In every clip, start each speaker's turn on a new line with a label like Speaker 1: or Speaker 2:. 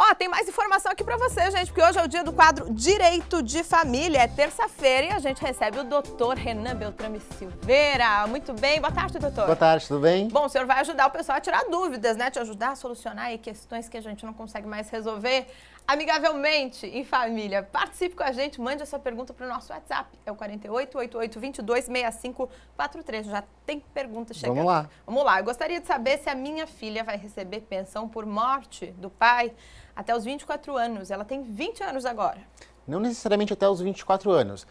Speaker 1: Ó, tem mais informação aqui pra você, gente, porque hoje é o dia do quadro Direito de Família. É terça-feira e a gente recebe o doutor Renan Beltrame Silveira. Muito bem, boa tarde, doutor.
Speaker 2: Boa tarde, tudo bem?
Speaker 1: Bom, o senhor vai ajudar o pessoal a tirar dúvidas, né? Te ajudar a solucionar aí questões que a gente não consegue mais resolver amigavelmente em família. Participe com a gente, mande a sua pergunta para o nosso WhatsApp. É o 4888226543. Já tem pergunta chegando.
Speaker 2: Vamos lá.
Speaker 1: Vamos lá. Eu gostaria de saber se a minha filha vai receber pensão por morte do pai até os 24 anos. Ela tem 20 anos agora.
Speaker 2: Não necessariamente até os 24 anos.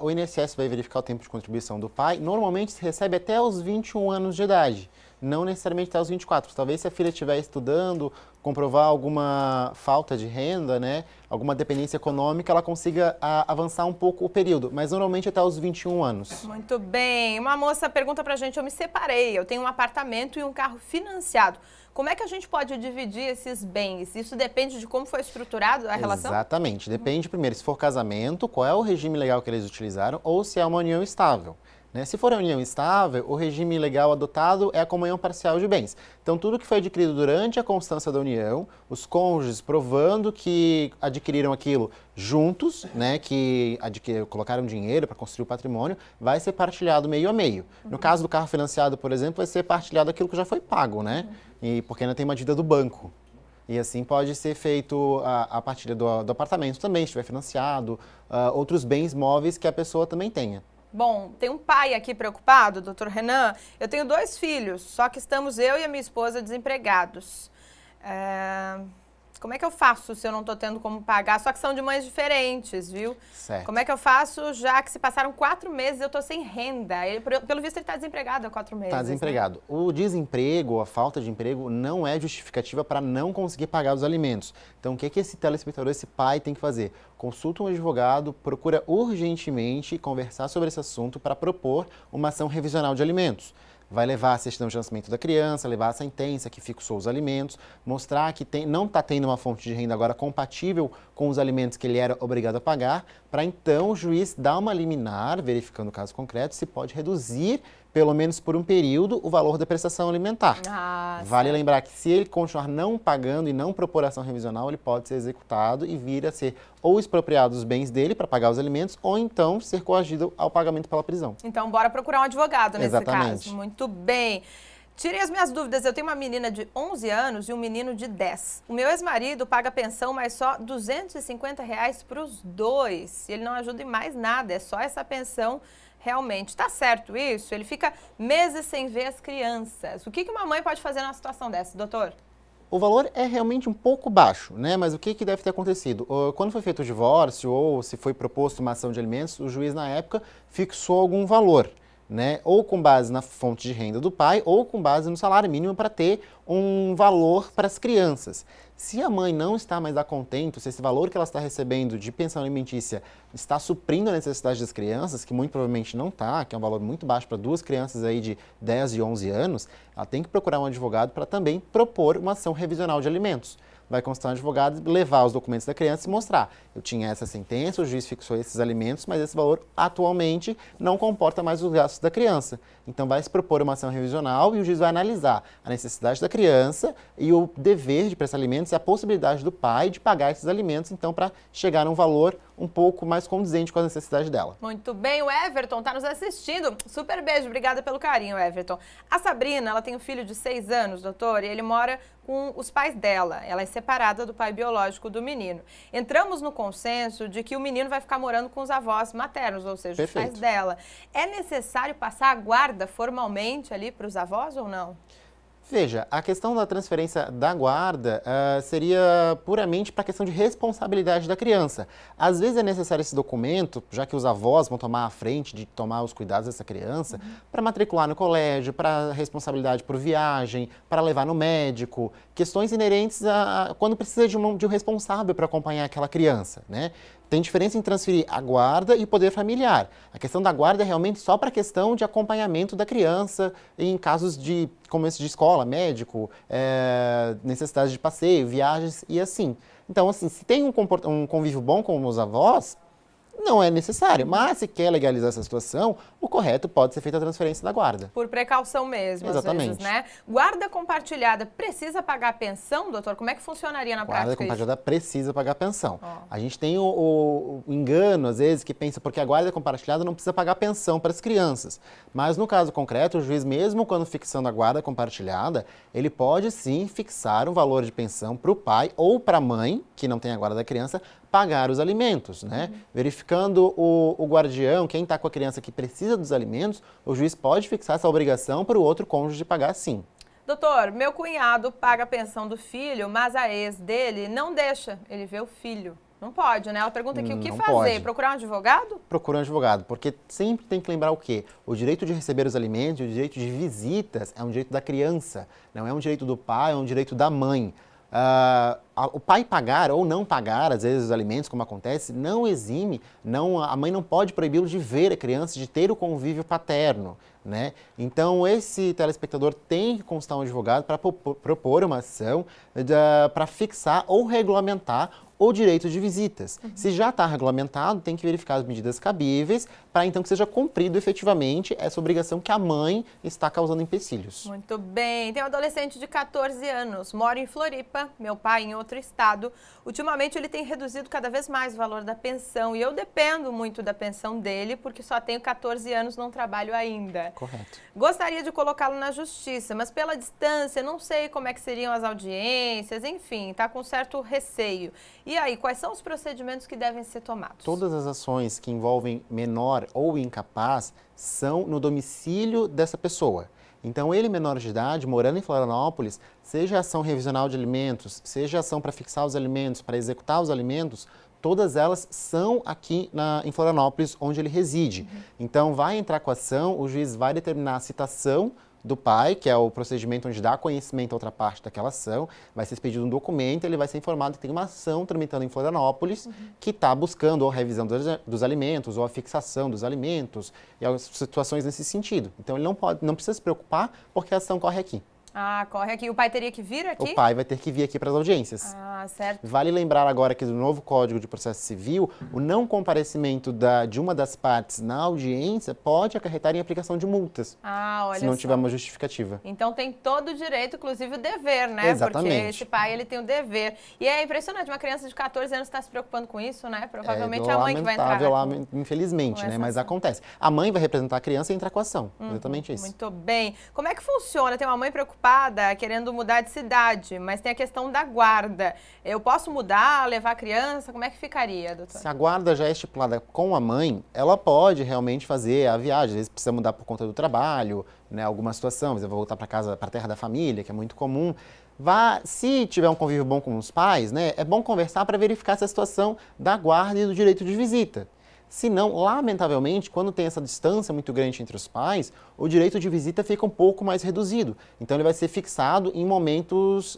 Speaker 2: O INSS vai verificar o tempo de contribuição do pai. Normalmente se recebe até os 21 anos de idade. Não necessariamente até os 24. Talvez se a filha estiver estudando, comprovar alguma falta de renda, né, alguma dependência econômica, ela consiga avançar um pouco o período, mas normalmente até os 21 anos.
Speaker 1: Muito bem. Uma moça pergunta pra gente, eu me separei, eu tenho um apartamento e um carro financiado. Como é que a gente pode dividir esses bens? Isso depende de como foi estruturado a relação?
Speaker 2: Exatamente. Depende, primeiro, se for casamento, qual é o regime legal que eles utilizaram ou se é uma união estável. Se for a união estável, o regime legal adotado é a comunhão parcial de bens. Então, tudo que foi adquirido durante a constância da união, os cônjuges provando que adquiriram aquilo juntos, né, que colocaram dinheiro para construir o patrimônio, vai ser partilhado meio a meio. No caso do carro financiado, por exemplo, vai ser partilhado aquilo que já foi pago, né? E porque ainda tem uma dívida do banco. E assim pode ser feito a partilha do apartamento também, se estiver financiado, outros bens móveis que a pessoa também tenha.
Speaker 1: Bom, tem um pai aqui preocupado, doutor Renan. Eu tenho 2 filhos, só que estamos eu e a minha esposa desempregados. Como é que eu faço se eu não estou tendo como pagar? Só que são de mães diferentes, viu?
Speaker 2: Certo.
Speaker 1: Como é que eu faço já que se passaram 4 meses e eu estou sem renda? Pelo visto ele está desempregado há 4 meses.
Speaker 2: Está desempregado. Né? O desemprego, a falta de emprego não é justificativa para não conseguir pagar os alimentos. Então o que esse telespectador, esse pai tem que fazer? Consulta um advogado, procura urgentemente conversar sobre esse assunto para propor uma ação revisional de alimentos. Vai levar a certidão de nascimento da criança, levar a sentença que fixou os alimentos, mostrar que não está tendo uma fonte de renda agora compatível com os alimentos que ele era obrigado a pagar, para então o juiz dar uma liminar, verificando o caso concreto, se pode reduzir, pelo menos por um período, o valor da prestação alimentar. Vale lembrar que se ele continuar não pagando e não propor ação revisional, ele pode ser executado e vir a ser ou expropriado os bens dele para pagar os alimentos, ou então ser coagido ao pagamento pela prisão.
Speaker 1: Então, bora procurar um advogado nesse
Speaker 2: Exatamente.
Speaker 1: caso. Muito bem. Tirei as minhas dúvidas. Eu tenho uma menina de 11 anos e um menino de 10. O meu ex-marido paga pensão, mas só R$ 250 para os dois. E ele não ajuda em mais nada, é só essa pensão. Realmente, está certo isso? Ele fica meses sem ver as crianças. O que uma mãe pode fazer numa situação dessa, doutor?
Speaker 2: O valor é realmente um pouco baixo, né? Mas o que deve ter acontecido? Quando foi feito o divórcio ou se foi proposto uma ação de alimentos, o juiz na época fixou algum valor, né? Ou com base na fonte de renda do pai ou com base no salário mínimo para ter um valor para as crianças. Se a mãe não está mais a contento, se esse valor que ela está recebendo de pensão alimentícia está suprindo a necessidade das crianças, que muito provavelmente não está, que é um valor muito baixo para 2 crianças aí de 10 e 11 anos, ela tem que procurar um advogado para também propor uma ação revisional de alimentos. Vai constar um advogado, levar os documentos da criança e mostrar. Eu tinha essa sentença, o juiz fixou esses alimentos, mas esse valor atualmente não comporta mais os gastos da criança. Então vai se propor uma ação revisional e o juiz vai analisar a necessidade da criança e o dever de prestar alimentos e a possibilidade do pai de pagar esses alimentos, então, para chegar a um valor um pouco mais condizente com a necessidade dela.
Speaker 1: Muito bem, o Everton está nos assistindo. Super beijo, obrigada pelo carinho, Everton. A Sabrina, ela tem um filho de 6 anos, doutor, e ele mora com os pais dela. Ela é separada do pai biológico do menino. Entramos no consenso de que o menino vai ficar morando com os avós maternos, ou seja,
Speaker 2: Perfeito.
Speaker 1: Os pais dela. É necessário passar a guarda formalmente ali para os avós ou não?
Speaker 2: Veja, a questão da transferência da guarda seria puramente para a questão de responsabilidade da criança. Às vezes é necessário esse documento, já que os avós vão tomar a frente de tomar os cuidados dessa criança, para matricular no colégio, para responsabilidade por viagem, para levar no médico, questões inerentes a quando precisa de um responsável para acompanhar aquela criança, né? Tem diferença em transferir a guarda e o poder familiar. A questão da guarda é realmente só para a questão de acompanhamento da criança em casos de, como esse de escola, médico, necessidade de passeio, viagens e assim. Então, assim, se tem um convívio bom com os avós, não é necessário. Mas se quer legalizar essa situação, o correto pode ser feita a transferência da guarda.
Speaker 1: Por precaução mesmo,
Speaker 2: Exatamente.
Speaker 1: às vezes, né? Guarda compartilhada precisa pagar pensão, doutor? Como é que funcionaria na
Speaker 2: Guarda
Speaker 1: prática isso?
Speaker 2: compartilhada precisa pagar pensão.
Speaker 1: Ó.
Speaker 2: A gente tem o engano, às vezes, que pensa porque a guarda compartilhada não precisa pagar pensão para as crianças. Mas no caso concreto, o juiz, mesmo quando fixando a guarda compartilhada, ele pode sim fixar um valor de pensão para o pai ou para a mãe, que não tem a guarda da criança, pagar os alimentos, né? Verificando o guardião, quem está com a criança que precisa dos alimentos, o juiz pode fixar essa obrigação para o outro cônjuge pagar sim.
Speaker 1: Doutor, meu cunhado paga a pensão do filho, mas a ex dele não deixa ele ver o filho. Não pode, né? Ela pergunta aqui o que
Speaker 2: Não
Speaker 1: fazer.
Speaker 2: pode.
Speaker 1: Procurar um advogado?
Speaker 2: Procura um advogado, porque sempre tem que lembrar o quê? O direito de receber os alimentos, o direito de visitas é um direito da criança, não é um direito do pai, é um direito da mãe. O pai pagar ou não pagar, às vezes, os alimentos, como acontece, não exime, a mãe não pode proibi-lo de ver a criança, de ter o convívio paterno, né? Então, esse telespectador tem que consultar um advogado para propor uma ação para fixar ou regulamentar o direito de visitas. Se já está regulamentado, tem que verificar as medidas cabíveis para então que seja cumprido efetivamente essa obrigação que a mãe está causando empecilhos.
Speaker 1: Muito bem. Tem um adolescente de 14 anos, mora em Floripa, meu pai em outro estado. Ultimamente ele tem reduzido cada vez mais o valor da pensão e eu dependo muito da pensão dele porque só tenho 14 anos, não trabalho ainda.
Speaker 2: Correto.
Speaker 1: Gostaria de colocá-lo na justiça, mas pela distância não sei como é que seriam as audiências, enfim, está com certo receio. E aí, quais são os procedimentos que devem ser tomados?
Speaker 2: Todas as ações que envolvem menor ou incapaz são no domicílio dessa pessoa. Então, ele, menor de idade, morando em Florianópolis, seja ação revisional de alimentos, seja ação para fixar os alimentos, para executar os alimentos, todas elas são aqui em Florianópolis, onde ele reside. Então, vai entrar com a ação, o juiz vai determinar a citação do pai, que é o procedimento onde dá conhecimento a outra parte daquela ação, vai ser expedido um documento, ele vai ser informado que tem uma ação tramitando em Florianópolis que está buscando ou a revisão dos alimentos, ou a fixação dos alimentos, e as situações nesse sentido. Então ele não precisa se preocupar porque a ação corre aqui.
Speaker 1: Ah, corre aqui. O pai teria que vir aqui?
Speaker 2: O pai vai ter que vir aqui para as audiências.
Speaker 1: Ah, certo.
Speaker 2: Vale lembrar agora que no novo Código de Processo Civil, o não comparecimento de uma das partes na audiência pode acarretar em aplicação de multas,
Speaker 1: Ah, olha
Speaker 2: se não
Speaker 1: só.
Speaker 2: tiver uma justificativa.
Speaker 1: Então tem todo o direito, inclusive o dever, né?
Speaker 2: Exatamente.
Speaker 1: Porque esse pai, ele tem o dever. E é impressionante, uma criança de 14 anos está se preocupando com isso, né? Provavelmente é a mãe que vai entrar.
Speaker 2: Infelizmente,
Speaker 1: com
Speaker 2: né?
Speaker 1: essa
Speaker 2: Mas
Speaker 1: ação.
Speaker 2: acontece. A mãe vai representar a criança e entrar com a ação. Exatamente isso.
Speaker 1: Muito bem. Como é que funciona? Tem uma mãe preocupada, querendo mudar de cidade, mas tem a questão da guarda. Eu posso mudar, levar a criança? Como é que ficaria, doutor?
Speaker 2: Se a guarda já é estipulada com a mãe, ela pode realmente fazer a viagem. Às vezes precisa mudar por conta do trabalho, né? Alguma situação, às vezes vai voltar para casa, para a terra da família, que é muito comum. Se tiver um convívio bom com os pais, né? É bom conversar para verificar essa situação da guarda e do direito de visita. Se não, lamentavelmente, quando tem essa distância muito grande entre os pais, o direito de visita fica um pouco mais reduzido. Então, ele vai ser fixado em momentos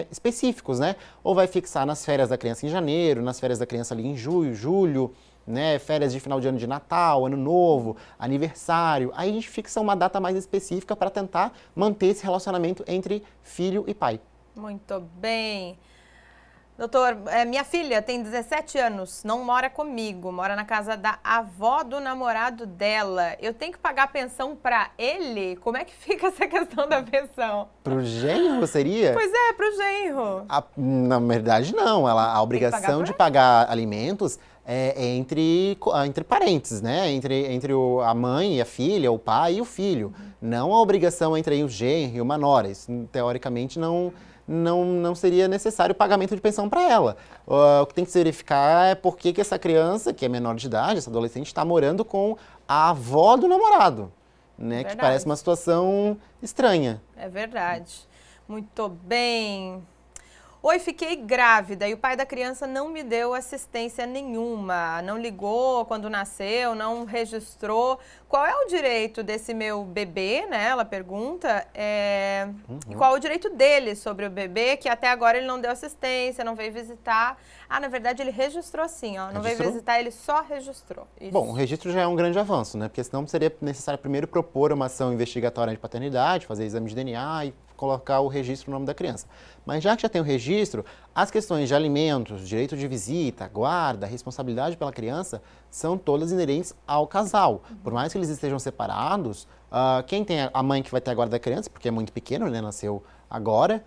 Speaker 2: específicos, né? Ou vai fixar nas férias da criança em janeiro, nas férias da criança ali em julho, né? Férias de final de ano de Natal, Ano Novo, aniversário. Aí a gente fixa uma data mais específica para tentar manter esse relacionamento entre filho e pai.
Speaker 1: Muito bem. Doutor, minha filha tem 17 anos, não mora comigo, mora na casa da avó do namorado dela. Eu tenho que pagar a pensão para ele? Como é que fica essa questão da pensão?
Speaker 2: Pro genro seria?
Speaker 1: Pois é, pro genro.
Speaker 2: Na verdade, não. A obrigação de pagar alimentos é entre parentes, né? Entre a mãe e a filha, o pai e o filho. Não a obrigação entre o genro e o menor. Isso, teoricamente, não seria necessário o pagamento de pensão para ela. O que tem que se verificar é por que essa criança, que é menor de idade, essa adolescente, está morando com a avó do namorado, né?
Speaker 1: Verdade.
Speaker 2: Que parece uma situação estranha.
Speaker 1: É verdade. Muito bem. Oi, fiquei grávida e o pai da criança não me deu assistência nenhuma. Não ligou quando nasceu, não registrou. Qual é o direito desse meu bebê, né? Ela pergunta. E qual é o direito dele sobre o bebê, que até agora ele não deu assistência, não veio visitar. Ah, na verdade ele registrou sim, ó. Não veio visitar, ele só registrou. Isso.
Speaker 2: Bom, o registro já é um grande avanço, né? Porque senão seria necessário primeiro propor uma ação investigatória de paternidade, fazer exame de DNA e colocar o registro no nome da criança. Mas já que já tem o registro, as questões de alimentos, direito de visita, guarda, responsabilidade pela criança, são todas inerentes ao casal. Por mais que eles estejam separados, quem tem a mãe que vai ter a guarda da criança, porque é muito pequeno, né, nasceu agora,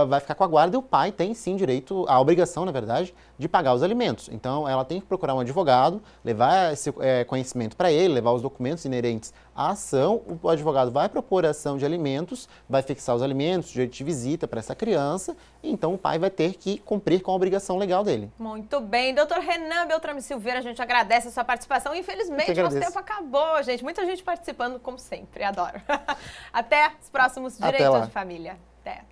Speaker 2: vai ficar com a guarda e o pai tem sim direito, a obrigação, na verdade, de pagar os alimentos. Então, ela tem que procurar um advogado, levar esse conhecimento para ele, levar os documentos inerentes à ação, o advogado vai propor a ação de alimentos, vai fixar os alimentos, direito de visita para essa criança, e então o pai vai ter que cumprir com a obrigação legal dele.
Speaker 1: Muito bem. Doutor Renan Beltrame Silveira, a gente agradece a sua participação. Infelizmente, nosso tempo acabou, gente. Muita gente participando, como sempre. Adoro. Até os próximos Direitos de Família. Até.